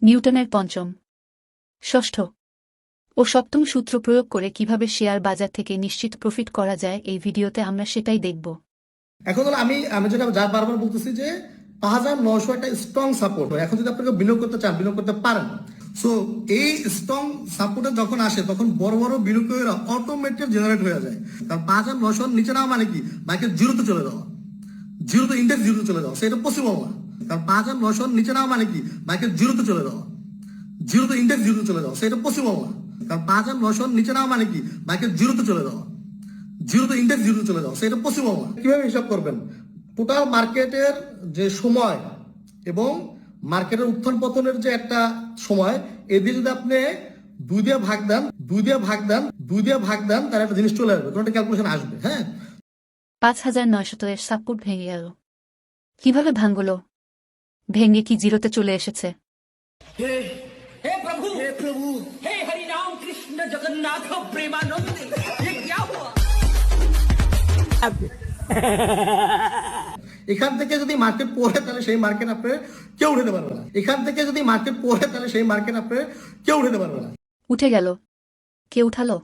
নিউটনের পঞ্চম, ষষ্ঠ ও সপ্তম সূত্র প্রয়োগ করে কিভাবে শেয়ার বাজার থেকে নিশ্চিত প্রফিট করা যায় এই ভিডিওতে আমরা সেটাই দেখব। এখন হলো আমি আমি যেটা যা বারবার বলতেছি যে 5900 একটা স্ট্রং সাপোর্ট। এখন যদি আপনাকে বিনিয়োগ করতে চান বিনিয়োগ করতে পারেন। সো এই স্ট্রং সাপোর্টে যখন আসে তখন বড় বড় বিনিয়োগকারীরা অটোমেটিক জেনারেট হয়ে যায়। কারণ 5900 নিচে নামা মানে কি মার্কেট জিরোতে চলে যাওয়া, জিরোতে ইন্ডেক্স জিরোতে চলে যাওয়া, সেটা পসিবল না। কারণ 5900 নিচে নামা মানে কি মার্কেট জিরোতে চলে যাওয়া, জিরোতে ইন্ডেক্স জিরোতে চলে যাওয়া, সেটা পসিবল না। কারণ 5900 নিচে নামা মানে কি মার্কেট জিরোতে চলে যাওয়া, জিরোতে ইন্ডেক্স জিরোতে চলে যাওয়া, সেটা পসিবল না। কিভাবে হিসাব করবেন? টোটাল মার্কেটের যে সময় এবং মার্কেটের উত্থান পতনের যে একটা সময়, এদিকে যদি আপনি দুই দিয়ে ভাগ দেন তাহলে একটা জিনিস চলে আসবে, কোনো একটা ক্যালকুলেশন আসবে। হ্যাঁ, 5900 এর সাপোর্ট ভেঙে গেল। কিভাবে ভাঙল? ভেঙে কি জিরোতে চলে এসেছে? हे प्रभु हे हरि राम कृष्ण जगन्नाथ प्रेमानंद ये क्या हुआ? এখান থেকে যদি মার্কেট পড়ে তাহলে সেই মার্কেট আপনি কেউ উঠাতে পারবে না। এখান থেকে যদি মার্কেট পড়ে তাহলে সেই মার্কেট আপনি কেউ উঠাতে পারবে না। উঠে গেল। কে উঠালো?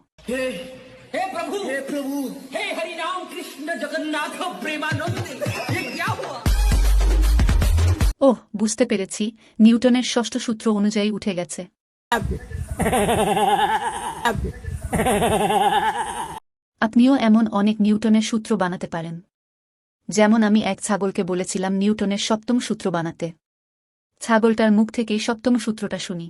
हे प्रभु हे हरि राम कृष्ण जगन्नाथ प्रेमानंद ये क्या हुआ? ওহ, বুঝতে পেরেছি, নিউটনের ষষ্ঠ সূত্র অনুযায়ী উঠে গেছে। আপনিও এমন অনেক নিউটনের সূত্র বানাতে পারেন। যেমন আমি এক ছাগলকে বলেছিলাম নিউটনের সপ্তম সূত্র বানাতে। ছাগলটার মুখ থেকেই সপ্তম সূত্রটা শুনি।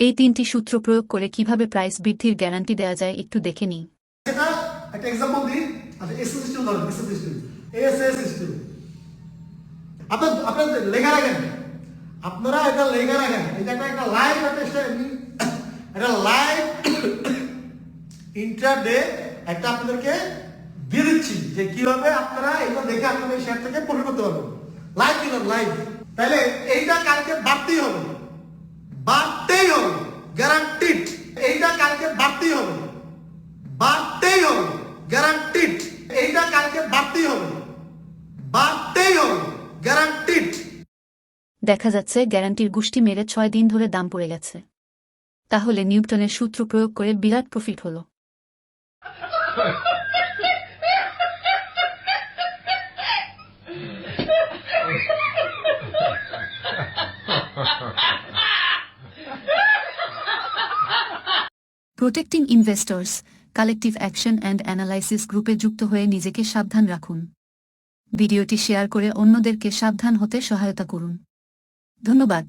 এই তিনটি সূত্র প্রয়োগ করে কিভাবে প্রাইস বৃদ্ধির গ্যারান্টি দেওয়া যায় একটু দেখে নিই। এটা একটা एग्जांपल দিই। আচ্ছা, এস সিস্টেম ধরুন, এস সিস্টেম আপনারা লেখা রাখেন, আপনারা এটা লেখা রাখেন। এটা একটা লাইভ একটা লাইভ ইন্ট্রাডে একটা আপনাদেরকে দিয়ে দিচ্ছি যে কিভাবে আপনারা এগুলো দেখে আপনাদের শেয়ার থেকে প্রফিট করতে পারবেন। লাইভ দিলাম, লাইভ। তাহলে এইটা কালকে বাড়তেই হবে, বাড়তেই হবে, গ্যারান্টিড। এইটা কালকে বাড়তেই হবে, বাড়তেই হবে, গ্যারান্টিড। এইটা কালকে বাড়তেই হবে, বাড়তেই হবে, গ্যারান্টিড। দেখা যাচ্ছে গ্যারান্টির গুষ্টি মেরে 6 দিন ধরে দাম পড়ে গেছে। তাহলে নিউটনের সূত্র প্রয়োগ করে বিরাট প্রফিট হলো। Protecting investors collective action and analysis গ্রুপে যুক্ত হয়ে নিজেকে সাবধান রাখুন। ভিডিওটি শেয়ার করে অন্যদেরকে সাবধান হতে সহায়তা করুন। ধন্যবাদ।